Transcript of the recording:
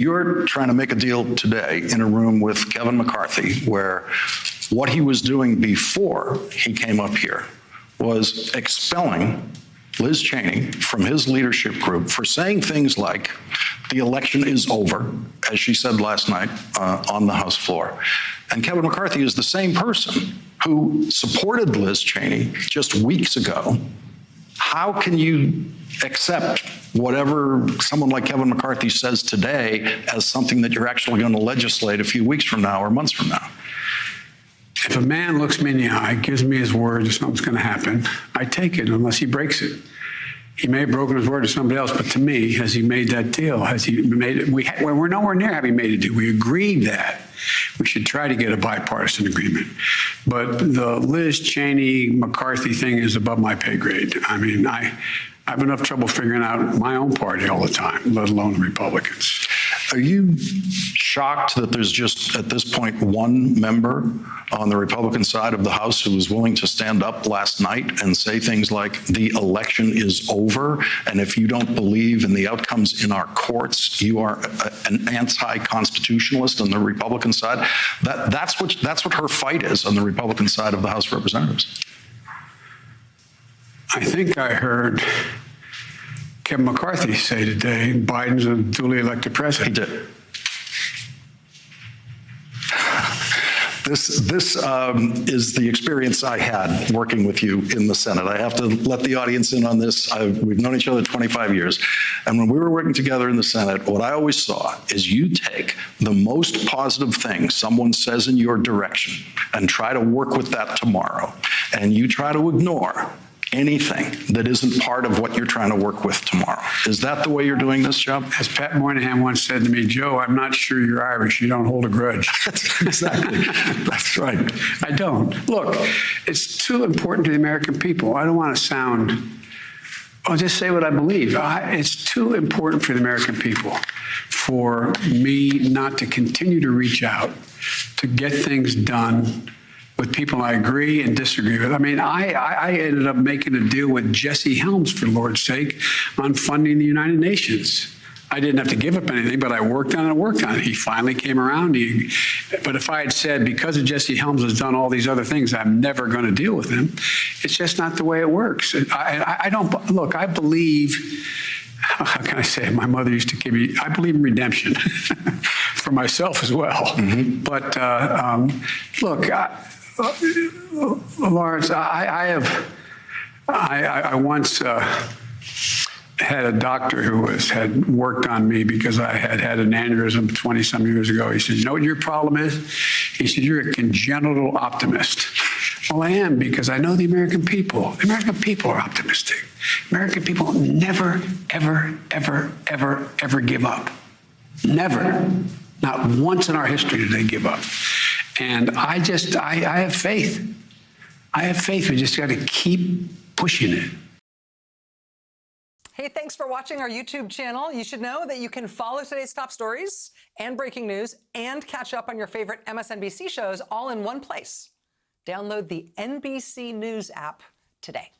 You're trying to make a deal today in a room with Kevin McCarthy where what he was doing before he came up here was expelling Liz Cheney from his leadership group for saying things like, the election is over, as she said last night on the House floor. And Kevin McCarthy is the same person who supported Liz Cheney just weeks ago. How can you accept whatever someone like Kevin McCarthy says today as something that you're actually going to legislate a few weeks from now or months from now? If a man looks me in the eye, gives me his word that something's going to happen, I take it unless he breaks it. He may have broken his word to somebody else, but to me, has he made that deal? Has he made it? We're nowhere near having made a deal. We agreed that we should try to get a bipartisan agreement. But the Liz Cheney McCarthy thing is above my pay grade. I mean, I have enough trouble figuring out my own party all the time, let alone the Republicans. Are you shocked that there's just, at this point, one member on the Republican side of the House who was willing to stand up last night and say things like, the election is over, and if you don't believe in the outcomes in our courts, you are an anti-constitutionalist on the Republican side? That's what her fight is on the Republican side of the House of Representatives. I think I heard Kevin McCarthy say today, Biden's a duly elected president. He did. This is the experience I had working with you in the Senate. I have to let the audience in on this. We've known each other 25 years. And when we were working together in the Senate, what I always saw is you take the most positive thing someone says in your direction and try to work with that tomorrow. And you try to ignore anything that isn't part of what you're trying to work with tomorrow. Is that the way you're doing this job? As Pat Moynihan once said to me, Joe, I'm not sure you're Irish. You don't hold a grudge. Exactly. That's right. I don't. Look, it's too important to the American people. I don't want to sound, I'll just say what I believe. It's too important for the American people for me not to continue to reach out to get things done with people I agree and disagree with. I mean, I ended up making a deal with Jesse Helms, for Lord's sake, on funding the United Nations. I didn't have to give up anything, but I worked on it. He finally came around. But if I had said, because of Jesse Helms has done all these other things, I'm never going to deal with him, it's just not the way it works. I don't, look, I believe, how can I say it? My mother used to give me, I believe in redemption for myself as well. Mm-hmm. But look, Lawrence, I once had a doctor who had worked on me because I had an aneurysm 20-some years ago. He said, you know what your problem is? He said, you're a congenital optimist. Well, I am, because I know the American people. The American people are optimistic. American people never, ever, ever, ever, ever give up. Never. Not once in our history did they give up. And I have faith. I have faith. We just got to keep pushing it. Hey, thanks for watching our YouTube channel. You should know that you can follow today's top stories and breaking news and catch up on your favorite MSNBC shows all in one place. Download the NBC News app today.